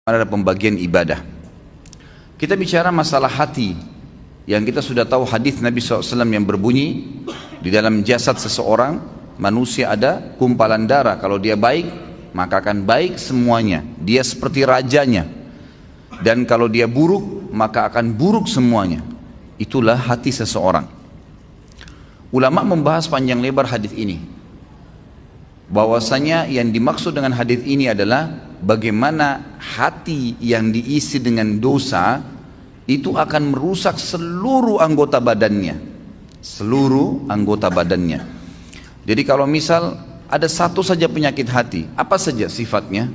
ada pembagian ibadah. Kita bicara masalah hati yang kita sudah tahu hadis Nabi SAW yang berbunyi di dalam jasad seseorang manusia ada gumpalan darah. Kalau dia baik maka akan baik semuanya, dia seperti rajanya, dan kalau dia buruk maka akan buruk semuanya. Itulah hati seseorang. Ulama membahas panjang lebar hadis ini, bahwasanya yang dimaksud dengan hadis ini adalah bagaimana hati yang diisi dengan dosa itu akan merusak seluruh anggota badannya. Seluruh anggota badannya. Jadi kalau misal ada satu saja penyakit hati, apa saja sifatnya,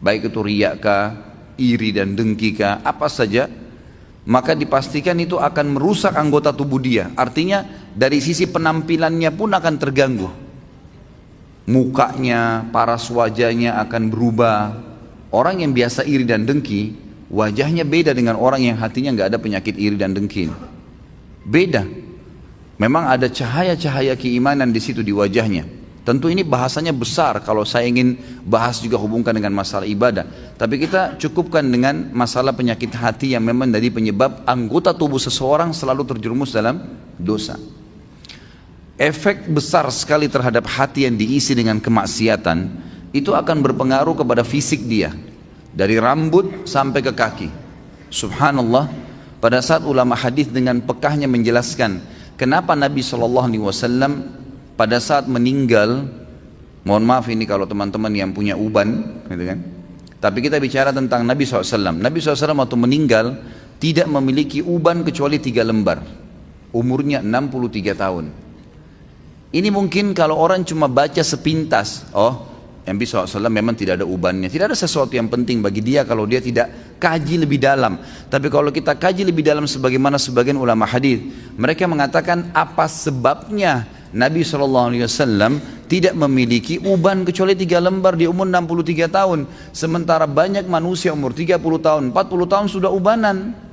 baik itu riya kah, iri dan dengki kah, apa saja, maka dipastikan itu akan merusak anggota tubuh dia. Artinya dari sisi penampilannya pun akan terganggu. Mukanya, paras wajahnya akan berubah. Orang yang biasa iri dan dengki, wajahnya beda dengan orang yang hatinya nggak ada penyakit iri dan dengki. Beda. Memang ada cahaya-cahaya keimanan di situ di wajahnya. Tentu ini bahasanya besar kalau saya ingin bahas juga hubungkan dengan masalah ibadah. Tapi kita cukupkan dengan masalah penyakit hati yang memang dari penyebab anggota tubuh seseorang selalu terjerumus dalam dosa. Efek besar sekali terhadap hati yang diisi dengan kemaksiatan itu akan berpengaruh kepada fisik dia, dari rambut sampai ke kaki. Subhanallah, pada saat ulama hadis dengan pekahnya menjelaskan kenapa Nabi SAW pada saat meninggal, mohon maaf ini kalau teman-teman yang punya uban, gitu kan? Tapi kita bicara tentang Nabi SAW. Nabi SAW waktu meninggal tidak memiliki uban kecuali 3 lembar. Umurnya 63 tahun. Ini mungkin kalau orang cuma baca sepintas, oh Nabi SAW memang tidak ada ubannya. Tidak ada sesuatu yang penting bagi dia kalau dia tidak kaji lebih dalam. Tapi kalau kita kaji lebih dalam sebagaimana sebagian ulama hadis, mereka mengatakan apa sebabnya Nabi SAW tidak memiliki uban kecuali 3 lembar di umur 63 tahun. Sementara banyak manusia umur 30 tahun, 40 tahun sudah ubanan.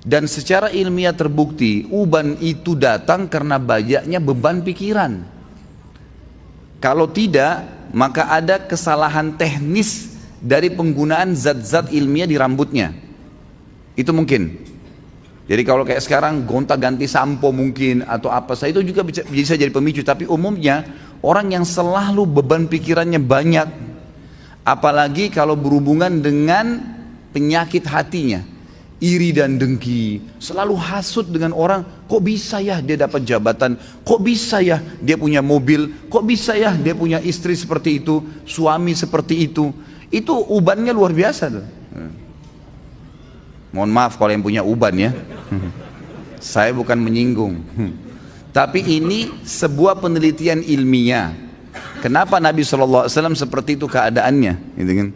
Dan secara ilmiah terbukti uban itu datang karena banyaknya beban pikiran. Kalau tidak, maka ada kesalahan teknis dari penggunaan zat-zat ilmiah di rambutnya. Itu mungkin. Jadi kalau kayak sekarang gonta-ganti sampo mungkin atau apa saja itu juga bisa jadi pemicu. Tapi umumnya orang yang selalu beban pikirannya banyak, apalagi kalau berhubungan dengan penyakit hatinya, iri dan dengki, selalu hasut dengan orang, kok bisa ya dia dapat jabatan, kok bisa ya dia punya mobil, kok bisa ya dia punya istri seperti itu, suami seperti itu ubannya luar biasa tuh. Mohon maaf kalau yang punya uban ya, saya bukan menyinggung, tapi ini sebuah penelitian ilmiah. Kenapa Nabi SAW seperti itu keadaannya, gitu kan?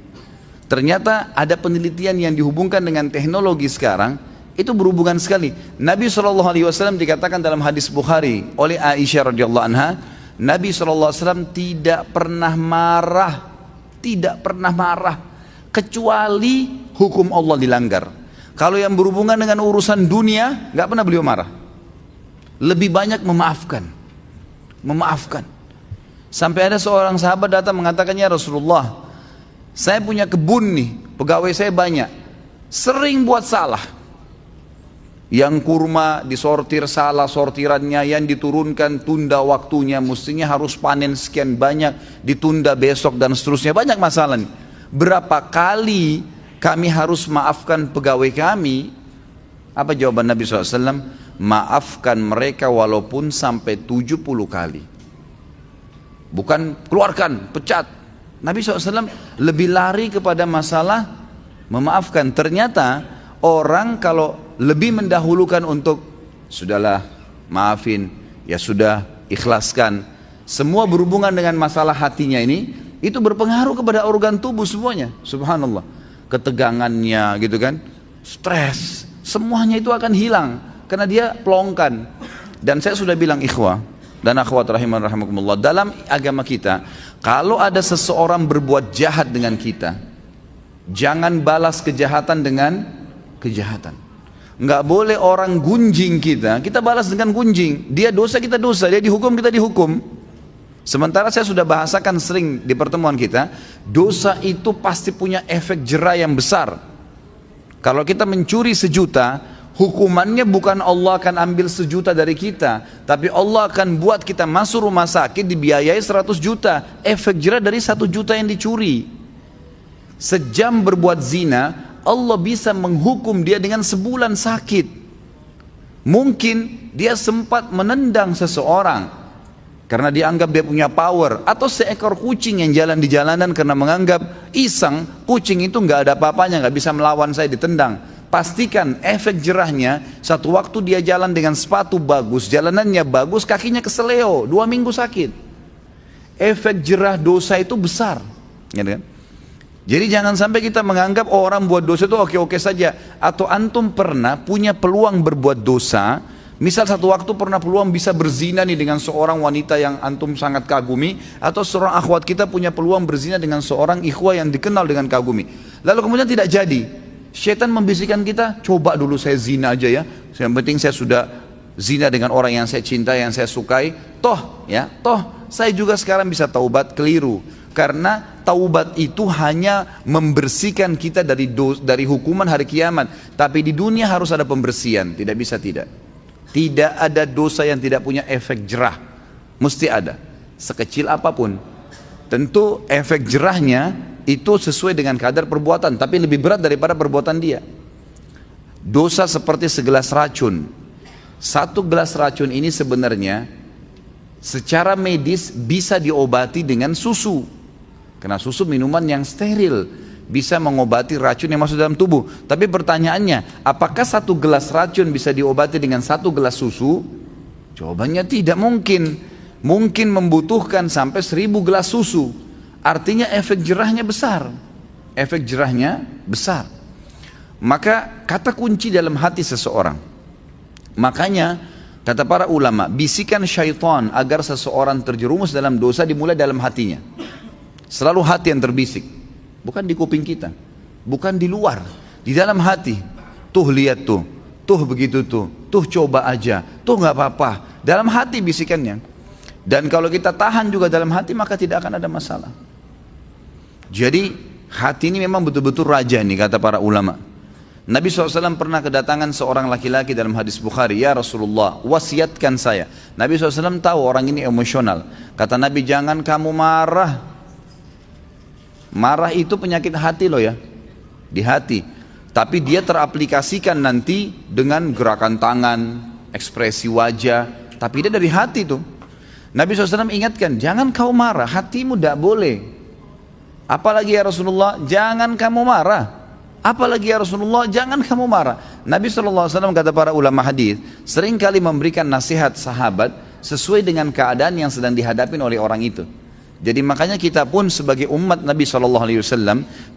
Ternyata ada penelitian yang dihubungkan dengan teknologi sekarang, itu berhubungan sekali. Nabi SAW dikatakan dalam hadis Bukhari oleh Aisyah radhiyallahu anha, Nabi SAW tidak pernah marah, kecuali hukum Allah dilanggar. Kalau yang berhubungan dengan urusan dunia, nggak pernah beliau marah. Lebih banyak memaafkan. Sampai ada seorang sahabat datang mengatakannya, Rasulullah, saya punya kebun nih, pegawai saya banyak, sering buat salah. Yang kurma disortir salah sortirannya, yang diturunkan tunda waktunya, mestinya harus panen sekian banyak, ditunda besok dan seterusnya, banyak masalah nih. Berapa kali kami harus maafkan pegawai kami? Apa jawaban Nabi SAW? Maafkan mereka walaupun sampai 70 kali. Bukan keluarkan, pecat. Nabi SAW lebih lari kepada masalah memaafkan. Ternyata orang kalau lebih mendahulukan untuk sudahlah maafin, ya sudah ikhlaskan, semua berhubungan dengan masalah hatinya ini, itu berpengaruh kepada organ tubuh semuanya. Subhanallah, ketegangannya gitu kan, stres, semuanya itu akan hilang karena dia pelongkan. Dan saya sudah bilang ikhwah dan akhwat rahimakumullah, dalam agama kita kalau ada seseorang berbuat jahat dengan kita, jangan balas kejahatan dengan kejahatan. Enggak boleh orang gunjing kita balas dengan gunjing. Dia dosa, kita dosa, dia dihukum, kita dihukum. Sementara saya sudah bahasakan sering di pertemuan kita, dosa itu pasti punya efek jera yang besar. Kalau kita mencuri 1.000.000, hukumannya bukan Allah akan ambil 1.000.000 dari kita, tapi Allah akan buat kita masuk rumah sakit dibiayai 100 juta. Efek jera dari 1 juta yang dicuri. Sejam berbuat zina, Allah bisa menghukum dia dengan sebulan sakit. Mungkin dia sempat menendang seseorang karena dianggap dia punya power, atau seekor kucing yang jalan di jalanan karena menganggap iseng, kucing itu nggak ada apa-apanya, nggak bisa melawan saya, ditendang. Pastikan efek jerahnya, satu waktu dia jalan dengan sepatu bagus, jalanannya bagus, kakinya keseleo, 2 minggu sakit. Efek jerah dosa itu besar, gitu kan? Jadi jangan sampai kita menganggap orang buat dosa itu oke-oke saja. Atau antum pernah punya peluang berbuat dosa, misal satu waktu pernah peluang bisa berzina nih dengan seorang wanita yang antum sangat kagumi, atau seorang akhwat kita punya peluang berzina dengan seorang ikhwah yang dikenal dengan kagumi, lalu kemudian tidak jadi. Syaitan membisikkan kita, coba dulu saya zina aja ya, yang penting saya sudah zina dengan orang yang saya cintai, yang saya sukai, toh saya juga sekarang bisa taubat. Keliru, karena taubat itu hanya membersihkan kita dari hukuman hari kiamat, tapi di dunia harus ada pembersihan, tidak bisa tidak. Tidak ada dosa yang tidak punya efek jerah, mesti ada, sekecil apapun. Tentu efek jerahnya itu sesuai dengan kadar perbuatan, tapi lebih berat daripada perbuatan dia. Dosa seperti segelas racun. 1 gelas racun ini sebenarnya secara medis bisa diobati dengan susu, karena susu minuman yang steril, bisa mengobati racun yang masuk dalam tubuh. Tapi pertanyaannya, apakah 1 gelas racun bisa diobati dengan 1 gelas susu? Jawabannya tidak mungkin. Mungkin membutuhkan sampai 1000 gelas susu. Artinya efek jerahnya besar. Efek jerahnya besar. Maka kata kunci dalam hati seseorang. Makanya kata para ulama, bisikan syaitan agar seseorang terjerumus dalam dosa dimulai dalam hatinya. Selalu hati yang terbisik. Bukan di kuping kita, bukan di luar, di dalam hati. Tuh lihat tuh begitu tuh coba aja, tuh nggak apa-apa. Dalam hati bisikannya. Dan kalau kita tahan juga dalam hati, maka tidak akan ada masalah. Jadi hati ini memang betul-betul raja nih, kata para ulama. Nabi SAW pernah kedatangan seorang laki-laki dalam hadis Bukhari, ya Rasulullah, wasiatkan saya. Nabi SAW tahu orang ini emosional. Kata Nabi, jangan kamu marah. Marah itu penyakit hati loh ya, di hati. Tapi dia teraplikasikan nanti dengan gerakan tangan, ekspresi wajah, tapi dia dari hati tuh. Nabi SAW ingatkan, jangan kau marah, hatimu tidak boleh. Apalagi ya Rasulullah, jangan kamu marah. Apalagi ya Rasulullah, jangan kamu marah. Nabi SAW, kata para ulama hadis, seringkali memberikan nasihat sahabat sesuai dengan keadaan yang sedang dihadapi oleh orang itu. Jadi makanya kita pun sebagai umat Nabi SAW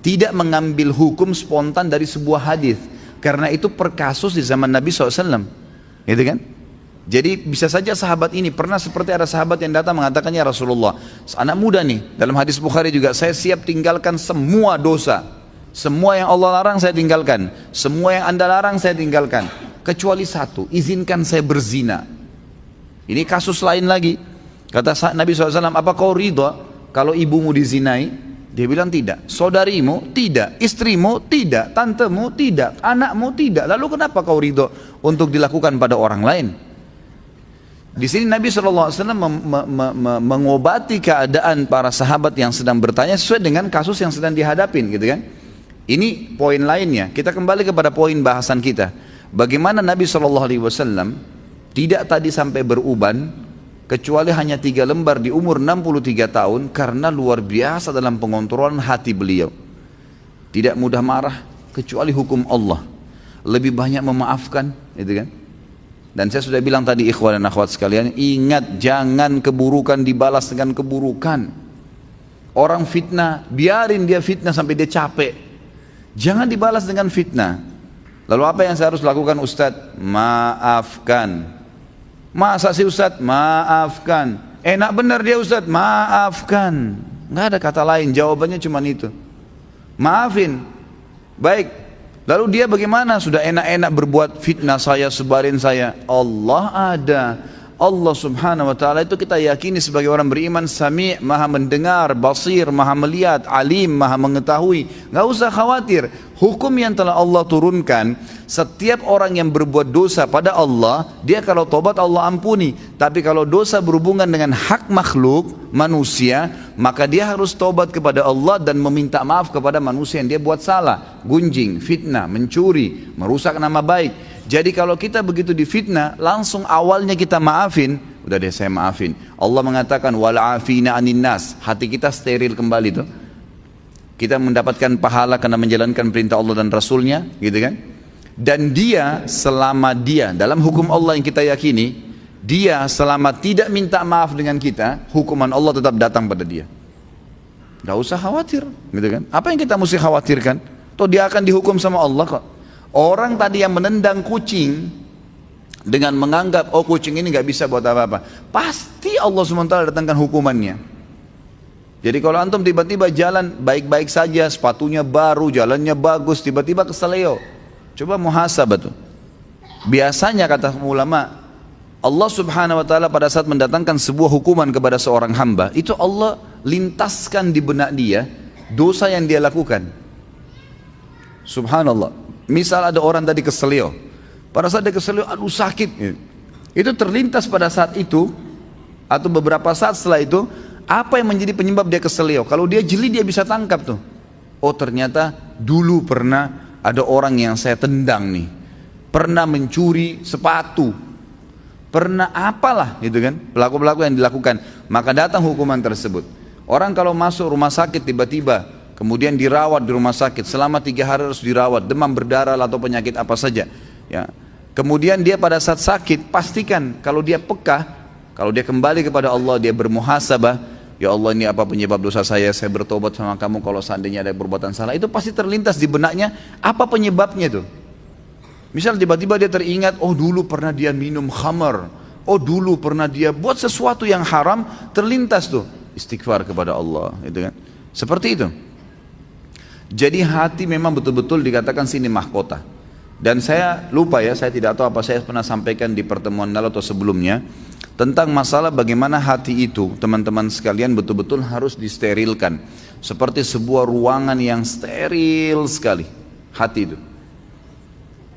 tidak mengambil hukum spontan dari sebuah hadis, karena itu per kasus di zaman Nabi SAW, gitu kan? Jadi bisa saja sahabat ini pernah seperti ada sahabat yang datang mengatakan, ya Rasulullah, anak muda nih, dalam hadis Bukhari juga, saya siap tinggalkan semua dosa, semua yang Allah larang saya tinggalkan, semua yang Anda larang saya tinggalkan, kecuali satu, izinkan saya berzina. Ini kasus lain lagi. Kata Nabi SAW, apa kau ridha kalau ibumu dizinai? Dia bilang tidak. Saudarimu? Tidak. Istrimu? Tidak. Tantemu? Tidak. Anakmu? Tidak. Lalu kenapa kau ridha untuk dilakukan pada orang lain? Di sini Nabi SAW mengobati keadaan para sahabat yang sedang bertanya sesuai dengan kasus yang sedang dihadapin, gitu kan? Ini poin lainnya. Kita kembali kepada poin bahasan kita. Bagaimana Nabi SAW tidak tadi sampai beruban, kecuali hanya 3 lembar di umur 63 tahun, karena luar biasa dalam pengontrolan hati beliau. Tidak mudah marah, kecuali hukum Allah. Lebih banyak memaafkan, gitu kan? Dan saya sudah bilang tadi, ikhwan dan akhwat sekalian, ingat, jangan keburukan dibalas dengan keburukan. Orang fitnah, biarin dia fitnah sampai dia capek. Jangan dibalas dengan fitnah. Lalu apa yang saya harus lakukan, Ustadz? Maafkan. Masa sih Ustadz? Maafkan. Enak benar dia Ustadz? Maafkan. Nggak ada kata lain, jawabannya cuma itu. Maafin. Baik. Lalu dia bagaimana? Sudah enak-enak berbuat fitnah saya, sebarin saya. Allah ada. Allah subhanahu wa ta'ala itu kita yakini sebagai orang beriman, Sami', maha mendengar, Basir, maha melihat, Alim, maha mengetahui. Gak usah khawatir. Hukum yang telah Allah turunkan, setiap orang yang berbuat dosa pada Allah, dia kalau tobat Allah ampuni. Tapi kalau dosa berhubungan dengan hak makhluk, manusia, maka dia harus tobat kepada Allah dan meminta maaf kepada manusia yang dia buat salah. Gunjing, fitnah, mencuri, merusak nama baik. Jadi kalau kita begitu difitnah, langsung awalnya kita maafin, udah deh saya maafin. Allah mengatakan wal'afina anin nas, hati kita steril kembali tuh. Kita mendapatkan pahala karena menjalankan perintah Allah dan Rasulnya, gitu kan? Dan dia selama dia dalam hukum Allah yang kita yakini, dia selama tidak minta maaf dengan kita, hukuman Allah tetap datang pada dia. Gak usah khawatir, gitu kan? Apa yang kita mesti khawatirkan? Toh dia akan dihukum sama Allah kok. Orang tadi yang menendang kucing dengan menganggap oh kucing ini gak bisa buat apa-apa, pasti Allah SWT datangkan hukumannya. Jadi kalau antum tiba-tiba jalan baik-baik saja, sepatunya baru, jalannya bagus, tiba-tiba keseleo, coba muhasabah tuh. Biasanya kata ulama, Allah subhanahu wa ta'ala pada saat mendatangkan sebuah hukuman kepada seorang hamba, itu Allah lintaskan di benak dia dosa yang dia lakukan. Subhanallah. Misal ada orang tadi keselio, pada saat dia keselio, aduh sakit, itu terlintas pada saat itu atau beberapa saat setelah itu, apa yang menjadi penyebab dia keselio? Kalau dia jeli dia bisa tangkap tuh. Oh ternyata dulu pernah ada orang yang saya tendang nih, pernah mencuri sepatu, pernah apalah gitu kan, pelaku-pelaku yang dilakukan, maka datang hukuman tersebut. Orang kalau masuk rumah sakit tiba-tiba kemudian dirawat di rumah sakit selama 3 hari harus dirawat, demam berdarah atau penyakit apa saja ya. Kemudian dia pada saat sakit pastikan kalau dia peka, kalau dia kembali kepada Allah, dia bermuhasabah, ya Allah ini apa penyebab dosa saya bertobat sama kamu kalau seandainya ada perbuatan salah, itu pasti terlintas di benaknya apa penyebabnya itu. Misal tiba-tiba dia teringat, oh dulu pernah dia minum khamar, oh dulu pernah dia buat sesuatu yang haram, terlintas tuh istighfar kepada Allah, itu kan, seperti itu. Jadi hati memang betul-betul dikatakan sini mahkota. Dan saya lupa ya, saya tidak tahu apa saya pernah sampaikan di pertemuan lalu atau sebelumnya tentang masalah bagaimana hati itu, teman-teman sekalian, betul-betul harus disterilkan. Seperti sebuah ruangan yang steril sekali, hati itu.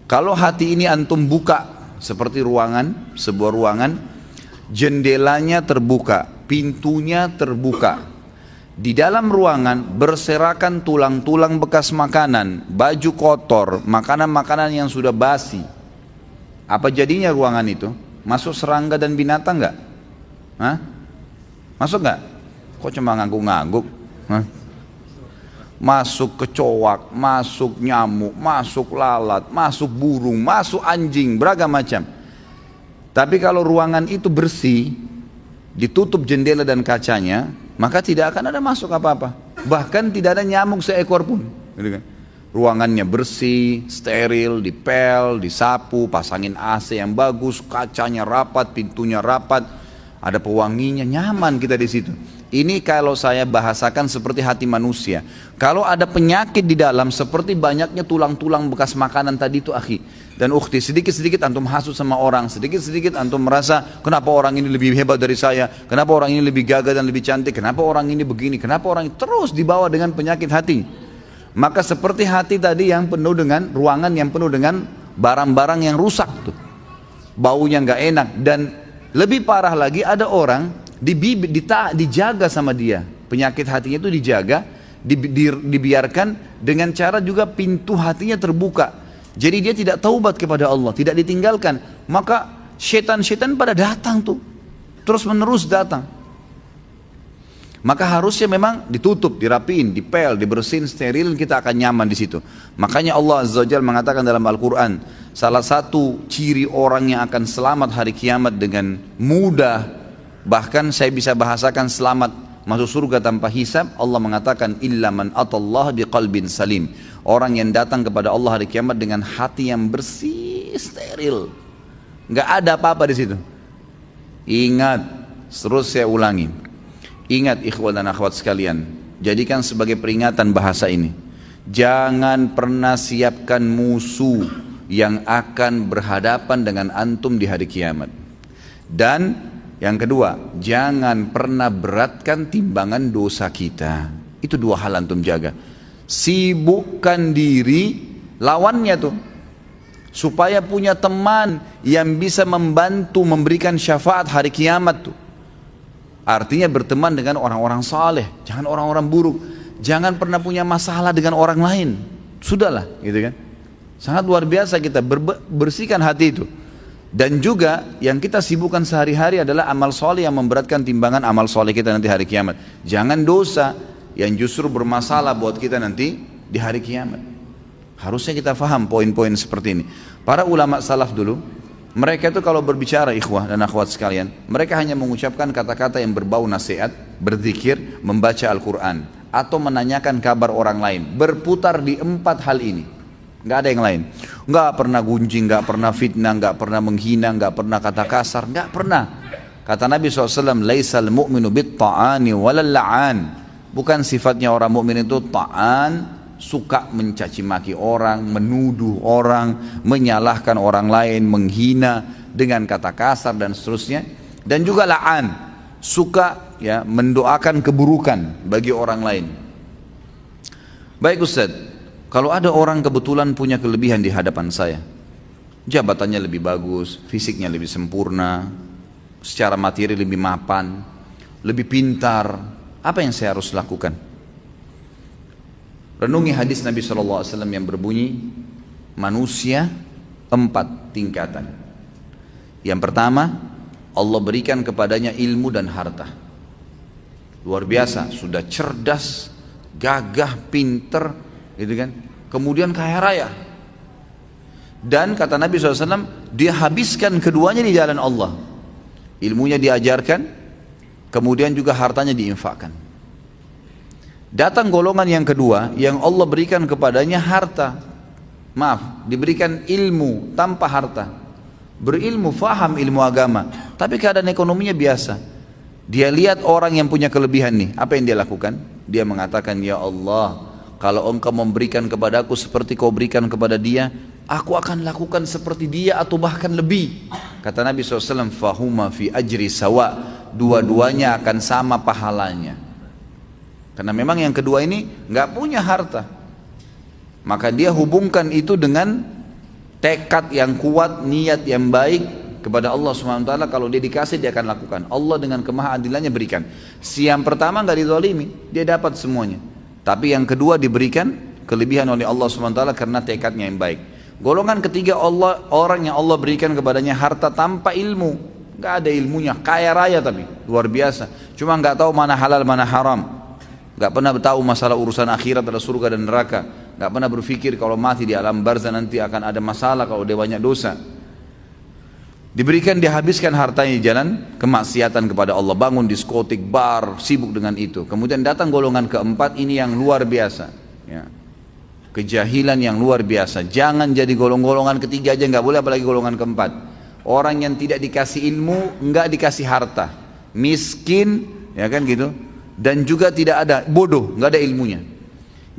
Kalau hati ini antum buka seperti ruangan, sebuah ruangan, jendelanya terbuka, pintunya terbuka. Di dalam ruangan berserakan tulang-tulang bekas makanan, baju kotor, makanan-makanan yang sudah basi. Apa jadinya ruangan itu? Masuk serangga dan binatang enggak? Hah? Masuk enggak? Kok cuma ngangguk-ngangguk? Hah? Masuk kecoak, masuk nyamuk, masuk lalat, masuk burung, masuk anjing, beragam macam. Tapi kalau ruangan itu bersih, ditutup jendela dan kacanya, maka tidak akan ada masuk apa-apa. Bahkan tidak ada nyamuk seekor pun. Ruangannya bersih, steril, dipel, disapu, pasangin AC yang bagus, kacanya rapat, pintunya rapat, ada pewanginya, nyaman kita di situ. Ini kalau saya bahasakan seperti hati manusia. Kalau ada penyakit di dalam seperti banyaknya tulang-tulang bekas makanan tadi itu akhi dan ukhti, sedikit-sedikit antum hasut sama orang, sedikit-sedikit antum merasa kenapa orang ini lebih hebat dari saya, kenapa orang ini lebih gagah dan lebih cantik, kenapa orang ini begini, kenapa orang ini, terus dibawa dengan penyakit hati. Maka seperti hati tadi yang penuh dengan ruangan yang penuh dengan barang-barang yang rusak tuh, baunya nggak enak. Dan lebih parah lagi ada orang dijaga sama dia, penyakit hatinya itu dijaga, dibiarkan dengan cara juga pintu hatinya terbuka. Jadi dia tidak taubat kepada Allah, tidak ditinggalkan, maka setan-setan pada datang tuh, terus menerus datang. Maka harusnya memang ditutup, dirapiin, dipel, dibersihin, steril, kita akan nyaman di situ. Makanya Allah Azza wa Jalla mengatakan dalam Al-Quran, salah satu ciri orang yang akan selamat hari kiamat dengan mudah, bahkan saya bisa bahasakan selamat masuk surga tanpa hisab, Allah mengatakan illa man atallah biqalbin salim, orang yang datang kepada Allah hari kiamat dengan hati yang bersih, steril, nggak ada apa-apa di situ. Ingat, terus saya ulangi, ingat ikhwan dan akhwat sekalian, jadikan sebagai peringatan bahasa ini, jangan pernah siapkan musuh yang akan berhadapan dengan antum di hari kiamat. Dan yang kedua, jangan pernah beratkan timbangan dosa kita. Itu dua hal antum jaga. Sibukkan diri, lawannya tuh, supaya punya teman yang bisa membantu memberikan syafaat hari kiamat tuh. Artinya berteman dengan orang-orang saleh, jangan orang-orang buruk. Jangan pernah punya masalah dengan orang lain. Sudahlah, gitu kan. Sangat luar biasa kita bersihkan hati itu. Dan juga yang kita sibukkan sehari-hari adalah amal soleh yang memberatkan timbangan amal soleh kita nanti hari kiamat. Jangan dosa yang justru bermasalah buat kita nanti di hari kiamat. Harusnya kita faham poin-poin seperti ini. Para ulama salaf dulu, mereka itu kalau berbicara ikhwah dan akhwat sekalian, mereka hanya mengucapkan kata-kata yang berbau nasihat, berzikir, membaca Al-Quran, atau menanyakan kabar orang lain. Berputar di 4 hal ini. Nggak ada yang lain. Nggak pernah gunjing, nggak pernah fitnah, nggak pernah menghina, nggak pernah kata kasar, nggak pernah. Kata Nabi SAW, laisal mu'minu bit-ta'ani walal la'an. Bukan sifatnya orang mukmin itu ta'an, suka mencaci maki orang, menuduh orang, menyalahkan orang lain, menghina dengan kata kasar dan seterusnya. Dan juga la'an, suka ya mendoakan keburukan bagi orang lain. Baik Ustaz, kalau ada orang kebetulan punya kelebihan di hadapan saya, jabatannya lebih bagus, fisiknya lebih sempurna, secara materi lebih mapan, lebih pintar, apa yang saya harus lakukan? Renungi hadis Nabi SAW yang berbunyi, manusia 4 tingkatan. Yang pertama, Allah berikan kepadanya ilmu dan harta. Luar biasa, sudah cerdas, gagah, pinter, gitu kan. Kemudian kaya raya. Dan kata Nabi SAW, dia habiskan keduanya di jalan Allah. Ilmunya diajarkan, kemudian juga hartanya diinfakkan. Datang golongan yang kedua, yang Allah berikan kepadanya harta. Maaf, diberikan ilmu tanpa harta. Berilmu, faham ilmu agama, tapi keadaan ekonominya biasa. Dia lihat orang yang punya kelebihan nih, apa yang dia lakukan? Dia mengatakan, ya Allah, kalau engkau memberikan kepadaku seperti kau berikan kepada dia, aku akan lakukan seperti dia atau bahkan lebih. Kata Nabi SAW, fahuma fi ajri sawa, dua-duanya akan sama pahalanya. Karena memang yang kedua ini nggak punya harta, maka dia hubungkan itu dengan tekad yang kuat, niat yang baik kepada Allah SWT. Kalau dia dikasih, dia akan lakukan. Allah dengan kemahaadilannya berikan. Si yang pertama nggak dizalimi, dia dapat semuanya. Tapi yang kedua diberikan kelebihan oleh Allah SWT karena tekadnya yang baik. Golongan ketiga, orang yang Allah berikan kepadanya harta tanpa ilmu, nggak ada ilmunya, kaya raya tapi luar biasa. Cuma nggak tahu mana halal mana haram, nggak pernah tahu masalah urusan akhirat, ada surga dan neraka. Nggak pernah berpikir kalau mati di alam barzah nanti akan ada masalah kalau dia banyak dosa. Diberikan, dihabiskan hartanya di jalan kemaksiatan kepada Allah, bangun diskotik, bar, sibuk dengan itu. Kemudian datang golongan keempat, ini yang luar biasa ya. Kejahilan yang luar biasa. Jangan jadi golongan ketiga aja nggak boleh, apalagi golongan keempat. Orang yang tidak dikasih ilmu, nggak dikasih harta, miskin ya kan gitu, dan juga tidak ada, bodoh, nggak ada ilmunya.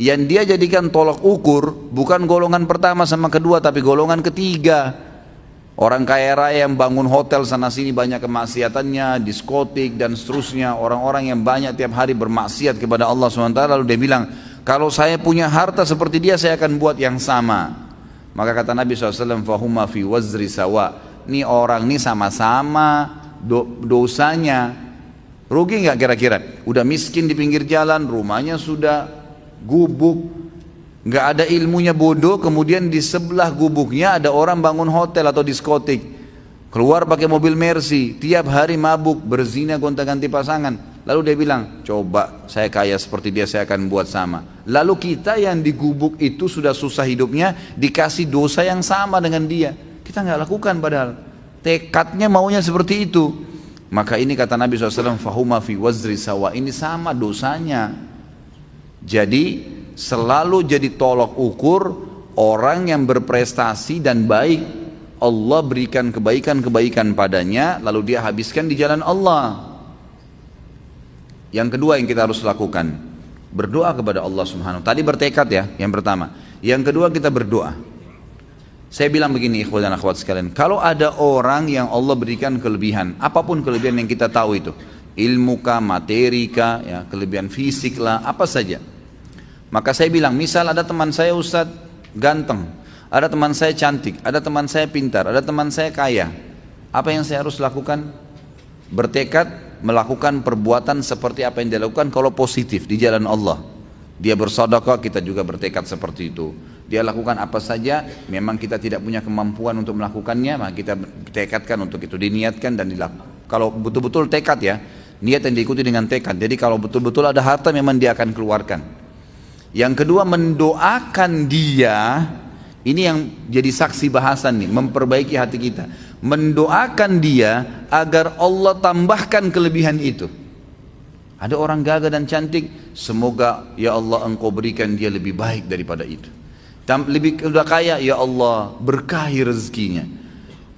Yang dia jadikan tolak ukur bukan golongan pertama sama kedua, tapi golongan ketiga. Orang kaya raya yang bangun hotel sana sini banyak kemaksiatannya, diskotik dan seterusnya. Orang-orang yang banyak tiap hari bermaksiat kepada Allah SWT, lalu dia bilang, kalau saya punya harta seperti dia, saya akan buat yang sama. Maka kata Nabi SAW, fahuma fi wazri sawa. Ini orang ini sama-sama dosanya. Rugi nggak kira-kira? Udah miskin di pinggir jalan, rumahnya sudah gubuk, nggak ada ilmunya, bodoh. Kemudian di sebelah gubuknya ada orang bangun hotel atau diskotik, keluar pakai mobil Mercy, tiap hari mabuk, berzina, gonta-ganti pasangan. Lalu dia bilang, coba saya kaya seperti dia, saya akan buat sama. Lalu kita yang di gubuk itu sudah susah hidupnya, dikasih dosa yang sama dengan dia, kita nggak lakukan, padahal tekadnya maunya seperti itu. Maka ini kata Nabi SAW, fahuma fi wazri sawa, ini sama dosanya. Jadi selalu jadi tolok ukur orang yang berprestasi dan baik. Allah berikan kebaikan-kebaikan padanya, lalu dia habiskan di jalan Allah. Yang kedua yang kita harus lakukan, berdoa kepada Allah Subhanahu. Tadi bertekad ya, yang pertama. Yang kedua kita berdoa. Saya bilang begini ikhwan dan akhwat sekalian, kalau ada orang yang Allah berikan kelebihan, apapun kelebihan yang kita tahu itu, ilmu kah, materi kah, ya, kelebihan fisik lah, apa saja. Maka saya bilang, misal ada teman saya Ustadz ganteng, ada teman saya cantik, ada teman saya pintar, ada teman saya kaya. Apa yang saya harus lakukan? Bertekad melakukan perbuatan seperti apa yang dia lakukan kalau positif di jalan Allah. Dia bersedekah, kita juga bertekad seperti itu. Dia lakukan apa saja, memang kita tidak punya kemampuan untuk melakukannya, maka kita tekadkan untuk itu, diniatkan dan dilakukan. Kalau betul-betul tekad ya, niat yang diikuti dengan tekad. Jadi kalau betul-betul ada harta memang dia akan keluarkan. Yang kedua, mendoakan dia, ini yang jadi saksi bahasan nih, memperbaiki hati kita. Mendoakan dia agar Allah tambahkan kelebihan itu. Ada orang gagah dan cantik, semoga ya Allah engkau berikan dia lebih baik daripada itu. Lebih sudah kaya, ya Allah berkahi rezekinya.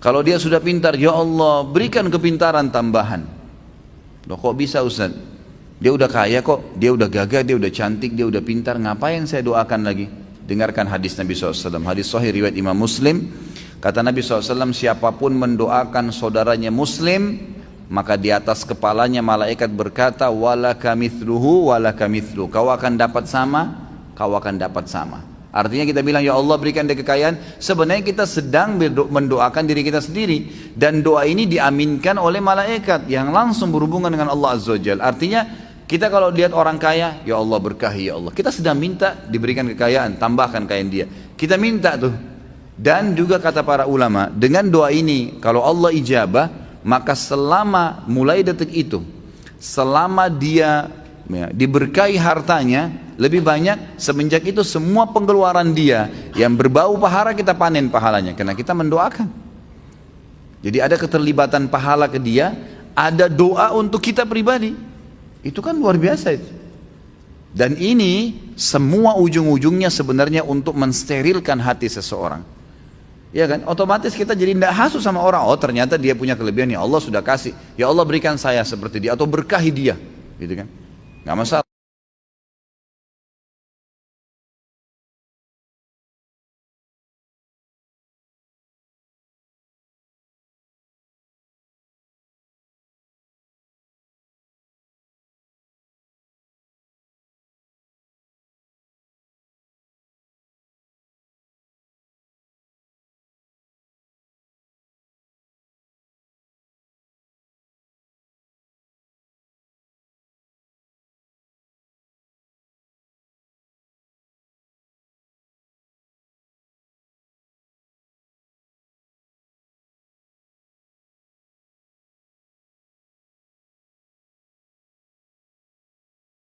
Kalau dia sudah pintar, ya Allah berikan kepintaran tambahan. Loh kok bisa Ustaz? Dia udah kaya kok, dia udah gagah, dia udah cantik, dia udah pintar, ngapain saya doakan lagi? Dengarkan hadis Nabi SAW, hadis sahih riwayat Imam Muslim. Kata Nabi SAW, siapapun mendoakan saudaranya Muslim, maka di atas kepalanya malaikat berkata, walaka mithluhu walaka mithlu, kau akan dapat sama, kau akan dapat sama. Artinya kita bilang, ya Allah berikan dia kekayaan, sebenarnya kita sedang mendoakan diri kita sendiri. Dan doa ini diaminkan oleh malaikat yang langsung berhubungan dengan Allah Azza wa Jalla. Artinya kita kalau lihat orang kaya, ya Allah berkahi ya Allah, kita sedang minta diberikan kekayaan, tambahkan kekayaan dia. Kita minta tuh. Dan juga kata para ulama, dengan doa ini kalau Allah ijabah, maka selama mulai detik itu, selama dia ya, diberkahi hartanya lebih banyak, semenjak itu semua pengeluaran dia yang berbau pahala kita panen pahalanya, karena kita mendoakan. Jadi ada keterlibatan pahala ke dia, ada doa untuk kita pribadi. Itu kan luar biasa itu. Dan ini semua ujung-ujungnya sebenarnya untuk mensterilkan hati seseorang. Ya kan, otomatis kita jadi tidak hasut sama orang. Oh ternyata dia punya kelebihan, ya Allah sudah kasih, ya Allah berikan saya seperti dia, atau berkahi dia, gitu kan, nggak masalah.